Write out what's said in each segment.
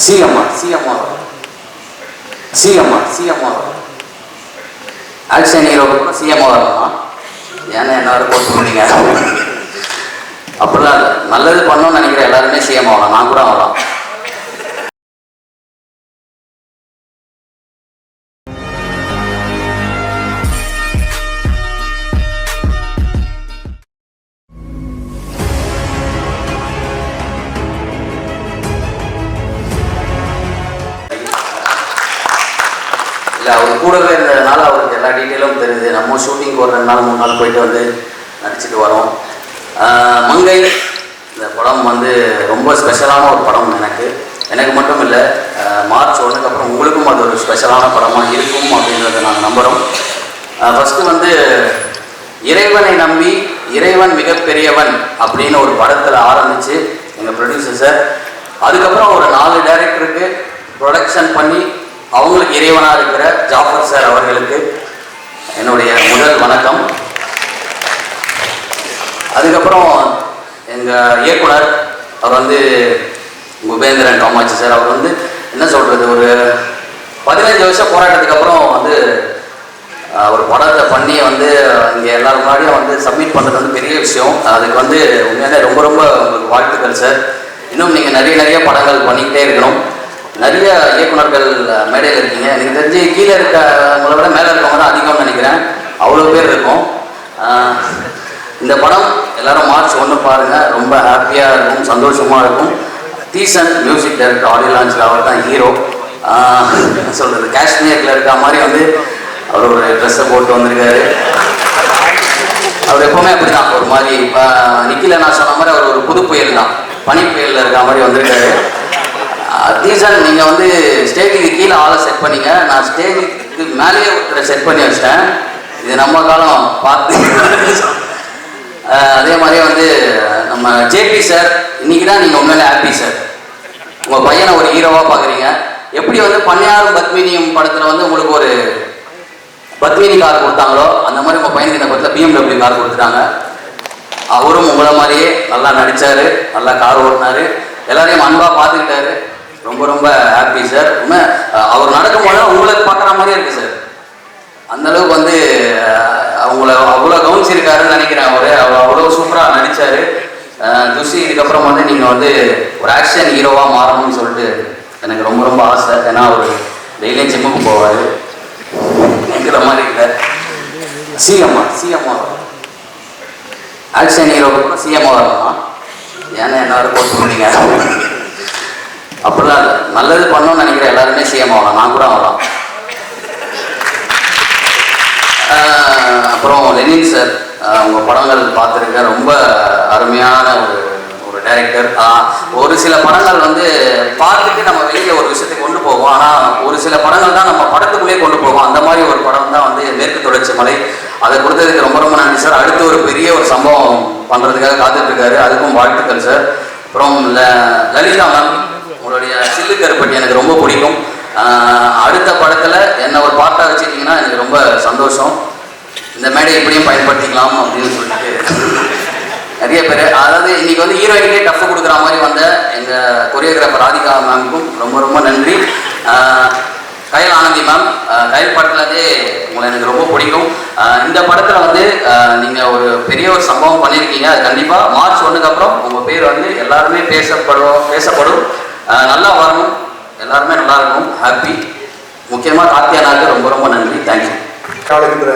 CMR action hero CMR வரணுமா? ஏன்னா என்ன வரை போட்டு பண்ணீங்க? அப்படிலாம் இல்லை, நல்லது பண்ணணும்னு நினைக்கிற எல்லாருமே சிஎம் ஆகலாம், நான் கூட ஆகலாம். இல்லை, அவர் கூடவே இருந்ததுனால அவருக்கு எல்லா டீட்டெயிலும் தெரியுது. நம்ம ஷூட்டிங் ஒரு 2 நாள் 3 நாள் போயிட்டு வந்து நடிச்சுட்டு வரோம். மங்கை இந்த படம் வந்து ரொம்ப ஸ்பெஷலான ஒரு படம். எனக்கு மட்டும் இல்லை, மார்ச் 1க்கு அப்புறம் உங்களுக்கும் அது ஒரு ஸ்பெஷலான படமாக இருக்கும் அப்படின்றத நாங்கள் நம்புகிறோம். ஃபஸ்ட்டு வந்து இறைவனை நம்பி இறைவன் மிகப்பெரியவன் அப்படின்னு ஒரு படத்தில் ஆரம்பித்து எங்கள் ப்ரொடியூசர் சார், அதுக்கப்புறம் ஒரு 4 டைரக்டருக்கு ப்ரொடக்ஷன் பண்ணி அவங்களுக்கு இறைவனாக இருக்கிற ஜாஃபர் சார் அவர்களுக்கு என்னுடைய முதல் வணக்கம். அதுக்கப்புறம் எங்கள் இயக்குனர் அவர் வந்து குபேந்திரன் காமாட்சி சார், அவர் வந்து என்ன சொல்கிறது, ஒரு 15 வருஷம் போராட்டத்துக்கு அப்புறம் வந்து ஒரு படத்தை பண்ணி வந்து இங்கே எல்லாரும் முன்னாடியும் வந்து சப்மிட் பண்ணுறது வந்து பெரிய விஷயம். அதுக்கு வந்து உண்மையிலே ரொம்ப ரொம்ப உங்களுக்கு வாழ்த்துக்கள் சார். இன்னும் நீங்கள் நிறைய படங்கள் பண்ணிக்கிட்டே இருக்கணும். நிறைய இயக்குநர்கள் மேடையில் இருக்கீங்க. எனக்கு தெரிஞ்சு கீழே இருக்கவங்களை விட மேலே இருக்கவங்க தான் அதிகம்னு நினைக்கிறேன். அவ்வளோ பேர் இருக்கும். இந்த படம் எல்லாரும் மார்ச் 1 பாருங்கள், ரொம்ப ஹாப்பியாக இருக்கும், சந்தோஷமாக இருக்கும். தீசன் மியூசிக் டைரக்டர், ஆடியோ லான்ச்சில் அவர் தான் ஹீரோ. சொல்கிறது காஷ்மீரில் இருக்க மாதிரி வந்து அவர் ஒரு ட்ரெஸ்ஸை போட்டு வந்திருக்காரு. அவர் எப்போவுமே அப்படி தான் ஒரு மாதிரி நிக்கில நான் சொன்ன மாதிரி அவர் ஒரு புது புயல் தான், பனி புயலில் இருக்க மாதிரி வந்திருக்காரு. தீசன் நீங்கள் வந்து ஸ்டேஜுக்கு கீழே ஆளை செட் பண்ணிங்க, நான் ஸ்டேஜுக்கு மேலேயே ஒருத்தரை செட் பண்ணி வச்சிட்டேன். இது நம்ம காலம் பார்த்து. அதே மாதிரியே வந்து நம்ம ஜேபி சார், இன்னைக்கு தான் நீங்கள் உண்மையிலே ஹாப்பி சார். உங்கள் பையனை ஒரு ஹீரோவாக பார்க்குறீங்க. எப்படி வந்து பன்னியாரும் பத்மினியும் படத்தில் வந்து உங்களுக்கு ஒரு பத்மினி கார் கொடுத்தாங்களோ, அந்த மாதிரி உங்கள் பையனுக்கு இந்த படத்தில் BMW கார் கொடுத்துட்டாங்க. அவரும் உங்களை மாதிரியே நல்லா நடித்தார், நல்லா கார் ஓட்டினார், எல்லாரையும் அன்பாக பார்த்துக்கிட்டாரு. ரொம்ப ரொம்ப ஹாப்பி சார். உண்மை அவர் நடக்கும்போது உங்களுக்கு பார்க்குற மாதிரியே இருக்குது சார். அந்தளவுக்கு வந்து அவங்கள அவ்வளோ கவனிச்சிருக்காருன்னு நினைக்கிறேன். அவர் அவ்வளோ சூப்பராக நடித்தார். துஷி, இதுக்கப்புறம் வந்து நீங்கள் வந்து ஒரு ஆக்ஷன் ஹீரோவாக மாறணும்னு சொல்லிட்டு எனக்கு ரொம்ப ரொம்ப ஆசை. ஏன்னா அவர் டெய்லியும் ஜிம்முக்கு போவார், நிற்கிற மாதிரி இல்லை. சிஎம்ஆர் ஆக்ஷன் ஹீரோவுக்கு சிஎம்ஆர் வரணுமா? ஏன்னா என்ன வரை போட்டு பண்ணீங்க? அப்படிலாம் இல்லை, நல்லது பண்ணணும்னு நினைக்கிற எல்லாருமே சிஎம் ஆகலாம், நான் கூட ஆகலாம். அப்புறம் லெனின் சார், உங்கள் படங்கள் பார்த்துருக்கேன். ரொம்ப அருமையான ஒரு டைரக்டர். ஒரு சில படங்கள் வந்து பார்த்துட்டு நம்ம வெளியில் ஒரு விஷயத்தை கொண்டு போவோம், ஆனால் ஒரு சில படங்கள் தான் நம்ம படத்துக்குள்ளேயே கொண்டு போவோம். அந்த மாதிரி ஒரு படம் தான் வந்து மேற்கு தொடர்ச்சி மலை. அதை கொடுத்ததுக்கு ரொம்ப ரொம்ப நன்றி சார். அடுத்து ஒரு பெரிய ஒரு சம்பவம் பண்ணுறதுக்காக காத்துட்ருக்காரு, அதுக்கும் வாழ்த்துக்கள் சார். அப்புறம் லலிதா மேம், உங்களுடைய சில்லு கருப்பட்டி எனக்கு ரொம்ப பிடிக்கும். அடுத்த படத்தில் என்ன ஒரு பார்ட்டாக வச்சுக்கிட்டிங்கன்னா எனக்கு ரொம்ப சந்தோஷம். இந்த மேடை எப்படியும் பயன்படுத்திக்கலாம் அப்படின்னு சொல்லிட்டு நிறைய பேர், அதாவது இன்றைக்கி வந்து ஹீரோயினுக்கே டஃப் கொடுக்குற மாதிரி வந்த எங்கள் கொரியோகிராஃபர் ராதிகா மேமுக்கும் ரொம்ப ரொம்ப நன்றி. கயல் ஆனந்தி மேம், கயல் படத்துலேருந்தே உங்களை எனக்கு ரொம்ப பிடிக்கும். இந்த படத்தில் வந்து நீங்கள் ஒரு பெரிய ஒரு சம்பவம் பண்ணியிருக்கீங்க. அது கண்டிப்பாக மார்ச் 1க்கு அப்புறம் உங்கள் பேர் வந்து எல்லாருமே பேசப்படும். நல்லா வரணும், எல்லாருமே நல்லா இருக்கும், ஹாப்பி. முக்கியமாக கார்த்தியானாவுக்கு ரொம்ப ரொம்ப நன்றி, தேங்க்யூ. காலகின்ற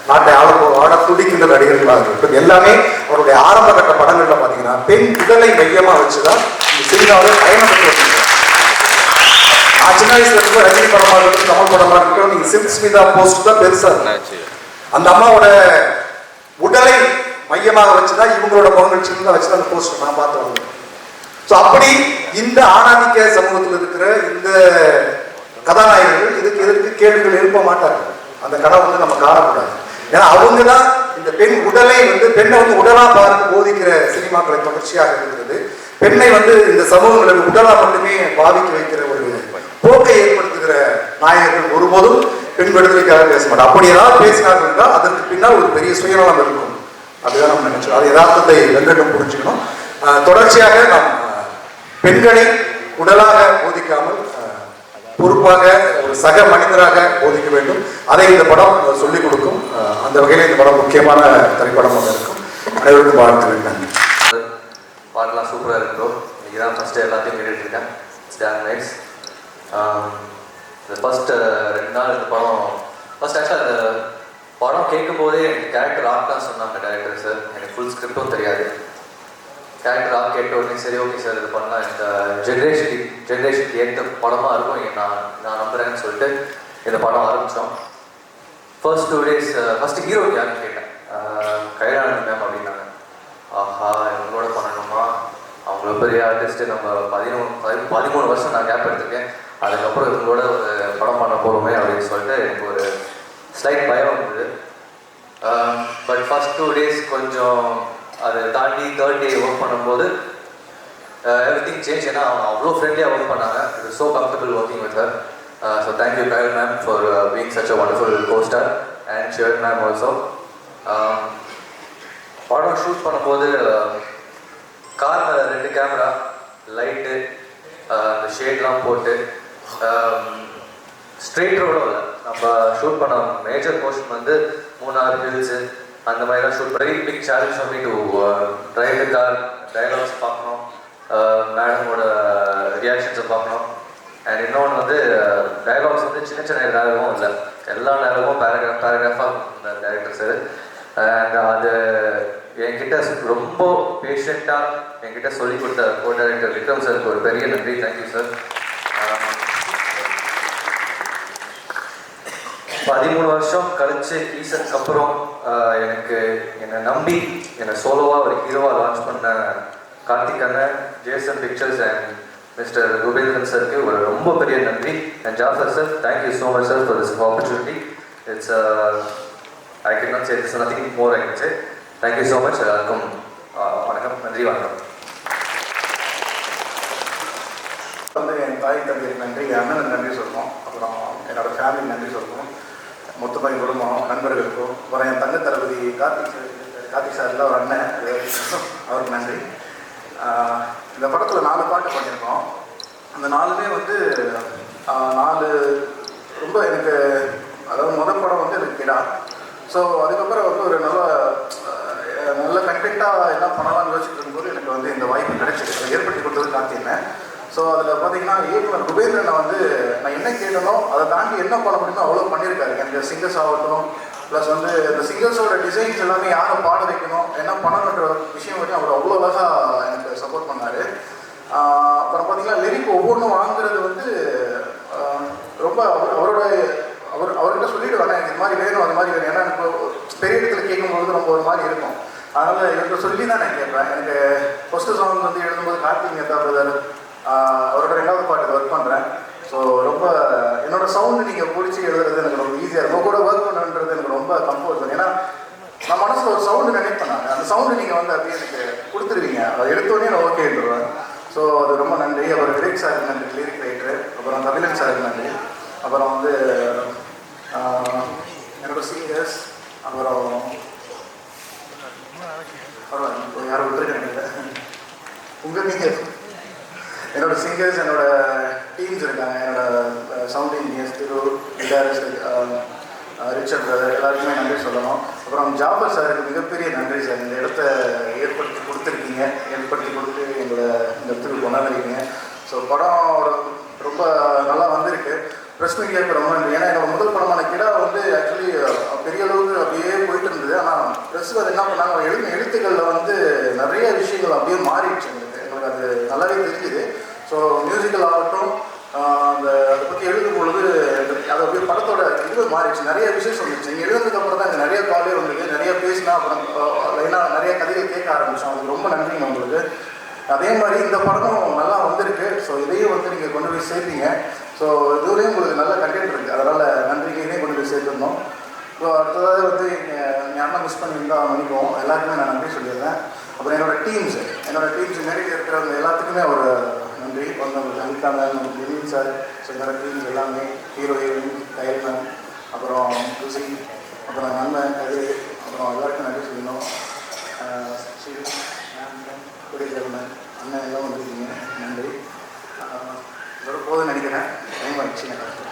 நாட்டை ஆட துடிக்கின்ற நடிகர்களாக இருக்கும் எல்லாமே அவருடைய ஆரம்ப கட்ட படங்கள்ல பார்த்தீங்கன்னா பெண் உடலை மையமாக வச்சுதான் இந்த சினிமாவை பயணம் பெற்று வச்சிருக்காங்க. நான் சின்ன வயசுல இருந்து ரஜினி படமாக இருக்கட்டும், கமல் படமாக இருக்கட்டும், நீங்க சில்க் ஸ்மிதா போஸ்ட் தான் பெருசா இருந்துச்சு. அந்த அம்மாவோட உடலை மையமாக வச்சுதான் இவங்களோட முகங்கள் சின்னதாக வச்சுதான் அந்த போஸ்டர் நான் பார்த்து வந்தேன். ஸோ அப்படி இந்த ஆணாதிக்க சமூகத்தில் இருக்கிற இந்த கதாநாயகர்கள் எதற்கு கேள்விகள் எழுப்ப மாட்டாங்க. அந்த கதை வந்து நம்ம காணக்கூடாது. ஏன்னா அவங்க தான் இந்த பெண் உடலை வந்து பெண்ணை வந்து உடலா பார்த்து போதிக்கிற சினிமாக்களை தொடர்ச்சியாக இருக்கிறது. பெண்ணை வந்து இந்த சமூகங்களில் உடலா மட்டுமே பாதிக்க வைக்கிற ஒரு போக்கை ஏற்படுத்துகிற நாயகர்கள் ஒருபோதும் பெண் விடுதலைக்காக பேச மாட்டோம். அப்படி ஏதாவது பேசினார்கள் என்றால் அதற்கு பின்னால் ஒரு பெரிய சுயநலம் இருக்கும். அதுதான் நம்ம நினைச்சோம். அது யதார்த்தத்தை வெங்கடம் புரிஞ்சுக்கணும். தொடர்ச்சியாக நாம் பெண்களை உடலாக போதிக்காமல் பொறுப்பாக ஒரு சக மனிதராக போதிக்க வேண்டும். அதை இந்த படம் சொல்லிக் கொடுக்கும். அந்த வகையில் இந்த படம் முக்கியமான திரைப்படமாக இருக்கும். அனைவருக்கும் வாழ்த்துக்கள். நன்றி. பாடலாம் சூப்பராக இருக்கும். இன்னைக்கு தான் ஃபஸ்ட்டு எல்லாத்தையும் கேட்டுட்ருக்கேன். It's damn nice. இந்த ஃபஸ்ட்டு 2 நாள் இந்த படம் ஃபஸ்ட் ஆக்சுவலாக அந்த படம் கேட்கும் போதே எனக்கு கேரக்டர் ஆக் தான் சொன்னாங்க டேரக்டர் சார். எனக்கு ஃபுல் ஸ்கிரிப்டும் தெரியாது. கேரக்டர் ஆக் கேட்ட உடனே சரி ஓகே சார் இது பண்ணலாம், இந்த ஜென்ரேஷனுக்கு ஏற்ற படமாக இருக்கும் நான் நம்புகிறேன்னு சொல்லிட்டு இந்த படம் ஆரம்பித்தோம். ஃபர்ஸ்ட் 2 days ஃபஸ்ட்டு ஹீரோக்கு யாருன்னு கேட்டேன். கைலானந்த் மேம் அப்படின்னாங்க. ஆஹா இவங்களோட பண்ணணுமா, அவங்கள பெரிய ஆர்டிஸ்ட்டு, நம்ம 13 வருஷம் நான் கேப் எடுத்திருக்கேன், அதுக்கப்புறம் இவங்களோட ஒரு படம் பண்ண போகிறோமே அப்படின்னு சொல்லிட்டு எனக்கு ஒரு ஸ்லைட் பயம் இருந்தது. பட் ஃபர்ஸ்ட் 2 days கொஞ்சம் அதை தாண்டி 3rd day ஒர்க் பண்ணும்போது எவ்ரிதிங் சேஞ்ச். ஏன்னா அவங்க அவ்வளோ ஃப்ரெண்ட்லியாக ஒர்க் பண்ணாங்க. It is so comfortable working with her. So thank you Kayal ma'am for being such a wonderful co-star and Shivan ma'am also. படம் ஷூட் பண்ணும்போது காரில் 2 கேமரா, லைட்டு, அந்த ஷேட்லாம் போட்டு ஸ்ட்ரெயிட் ரோடும் இல்லை. நம்ம ஷூட் பண்ண மேஜர் போர்ஷன் வந்து மூணார் ஹில்ஸு அந்த மாதிரி தான் ஷூட் பண்ணி big challenge for me to drive the car, dialogues பார்க்கணும், மேடமோட ரியாக்ஷன்ஸை பார்க்கணும். அண்ட் இன்னொன்று வந்து டயலாக்ஸ் வந்து சின்ன சின்ன டயலாகும் இல்லை, எல்லா டயலாகும் பேராகிராஃபாக இந்த டேரக்டர் சார். அண்ட் அது என்கிட்ட ரொம்ப பேஷண்ட்டாக என்கிட்ட சொல்லிக் கொடுத்த கோ டைரக்டர் விக்ரம் சாருக்கு ஒரு பெரிய நன்றி. Thank you sir. 13 வருஷம் கழிச்சு ஈசனுக்கு அப்புறம் என்னை நம்பி என்னை சோலோவாக ஒரு ஹீரோவாக லான்ச் பண்ண கார்த்திக் அண்ணன், Jason pictures and mister Kubendran சாருக்கு ஒரு ரொம்ப பெரிய நன்றி. And Jafar sir, thank you so much sir for this opportunity. It's I can not say this nothing more I can say. Thank you so much. எல்லாருக்கும் வணக்கம், நன்றி, வணக்கம். வந்து என் தாய் தந்தைக்கு நன்றி, என் அண்ணனுக்கு நன்றி சொல்லணும், அப்புறம் என்னோடய ஃபேமிலிக்கு நன்றி சொல்லணும், மொத்தமாக என் குடும்பம், நண்பர்களுக்கும், அப்புறம் என் தங்க தளபதி கார்த்திக் சாரில் ஒரு அண்ணன், அவருக்கு நன்றி. இந்த படத்தில் 4 பாட்டு பண்ணியிருக்கோம். அந்த 4மே வந்து 4 ரொம்ப எனக்கு, அதாவது முதல் படம் வந்து எனக்கு கிடா. ஸோ அதுக்கப்புறம் வந்து ஒரு நல்ல கண்டெக்டாக என்ன பண்ணலாம்னு யோசிச்சுட்டு இருக்கும்போது எனக்கு வந்து இந்த வாய்ப்பு கிடைச்சிது. அதை ஏற்படுத்தி கொடுத்தது கார்த்திகேயன். ஸோ அதில் பார்த்தீங்கன்னா இயக்குனர் குபேந்திரனை வந்து நான் என்ன கேட்டனோ அதை தாண்டி என்ன பண்ண முடியுமோ அவ்வளோ பண்ணியிருக்காரு. எனக்கு சிங்கர்ஸ் ஆகட்டும், ப்ளஸ் வந்து இந்த சிங்கர்ஸோட டிசைன்ஸ் எல்லாமே யாரை பாட வைக்கணும், என்ன பண்ணணுன்ற விஷயம் வரையும் அவர் அவ்வளோ அழகாக எனக்கு சப்போர்ட் பண்ணார். அப்புறம் பார்த்தீங்கன்னா லிரிக் ஒவ்வொன்றும் வாங்குறது வந்து ரொம்ப அவர்கிட்ட சொல்லிட்டு வரேன், எனக்கு இது மாதிரி வேணும் அது மாதிரி வேணும். ஏன்னா எனக்கு பெரிய இடத்துல கேட்கும்போது ரொம்ப ஒரு மாதிரி இருக்கும். அதனால் இவர்கிட்ட சொல்லி தான் நான் கேட்பேன். எனக்கு ஃபஸ்ட்டு சாங் வந்து எழுதும்போது கார்த்திக் நேதா பிரதர் அவரோட 2வது பாட்டுக்கு ஒர்க் பண்ணுறேன். ஸோ ரொம்ப என்னோடய சவுண்டு நீங்கள் பிடிச்சி எழுதுறது எனக்கு ரொம்ப ஈஸியாக இருக்கும். கூட ஒர்க் பண்ணுறது எனக்கு ரொம்ப கம்ஃபர்ட் தான். ஏன்னா நான் மனசில் ஒரு சவுண்டு கனெக்ட் பண்ணாங்க, அந்த சவுண்டு நீங்கள் வந்து அப்படியே எனக்கு கொடுத்துருவீங்க, அதை எடுத்தோடனே நான் ஓகேன்றுவேன். ஸோ அது ரொம்ப நன்றி. அப்புறம் விவேக் சாருக்கு நன்றி, லிரிக் ரைட்டரு. அப்புறம் கபிலன் சாருக்கு நன்றி. அப்புறம் வந்து என்னோட சீனியர்ஸ், அப்புறம் யாரும் விட்டுருக்கேன் உங்கள் நீங்கள் என்னோட சிங்கர்ஸ், என்னோட டீம்ஸ் இருக்காங்க, என்னோட sound engineers, guitarist Richard brother, எல்லாருக்குமே நன்றி சொல்லணும். அப்புறம் ஜாஃபர் சாருக்கு மிகப்பெரிய நன்றி சார். இந்த இடத்த ஏற்படுத்தி கொடுத்து எங்களை இந்த இடத்துக்கு கொண்டாந்துருக்கீங்க. ஸோ படம் ரொம்ப நல்லா வந்திருக்கு. ப்ரெஸ் மீடியாவுக்கு ரொம்ப நன்றி. ஏன்னா என்னோட முதல் படமான கிடா வந்து ஆக்சுவலி பெரிய அளவுக்கு அப்படியே போயிட்டு இருந்தது. ஆனால் ப்ரெஸ் அது என்ன பண்ணாங்க, எழுத்துக்களில் வந்து நிறைய விஷயங்கள் அப்படியே மாறிடுச்சு. எங்களுக்கு அது நல்லாவே தெரிஞ்சுது. ஸோ மியூசிக்கல் ஆகட்டும், அதை பற்றி எழுதும் பொழுது அது அப்படியே படத்தோட இது மாறிடுச்சு. நிறைய விஷயம் சொல்லிடுச்சு. நீங்கள் எழுதுனதுக்கப்புறம் தான் எனக்கு நிறைய காலே வந்தது, நிறைய பேசினா, அப்புறம் லைனாக நிறைய கதைகள் கேட்க ஆரம்பித்தோம். அதுக்கு ரொம்ப நன்றிங்க உங்களுக்கு. அதே மாதிரி இந்த படமும் நல்லா வந்திருக்கு. ஸோ இதையும் வந்து நீங்கள் கொண்டு போய் சேர்ப்பீங்க. ஸோ இதுலேயும் உங்களுக்கு நல்ல கண்டென்ட் இருக்குது, அதனால் நன்றிங்க, இதையும் கொண்டு போய் சேர்த்துருந்தோம். ஸோ அடுத்ததாக வந்து யாரெல்லாம் மிஸ் பண்ணியிருந்தா மன்னிப்போம், எல்லாருக்குமே நான் நன்றி சொல்லிடுறேன். அப்புறம் என்னோடய டீம்ஸ் மேடையில் இருக்கிறவங்க எல்லாத்துக்குமே ஒரு நன்றி. வந்தவங்க Anitha ma'am, Jemeen sir, so என்னோட டீம்ஸ் எல்லாமே, ஹீரோயின் கயல் மேம், அப்புறம் குசி, அப்புறம் நண்பன் கதிர், அப்புறம் எல்லாருக்கும் நன்றி சொல்லணும். குடிசேவன் அண்ணன் எல்லாம் வந்துருக்கீங்க, நன்றி. இதோட போதும்னு நினைக்கிறேன் டைம் ஆயிடுச்சு எனக்கு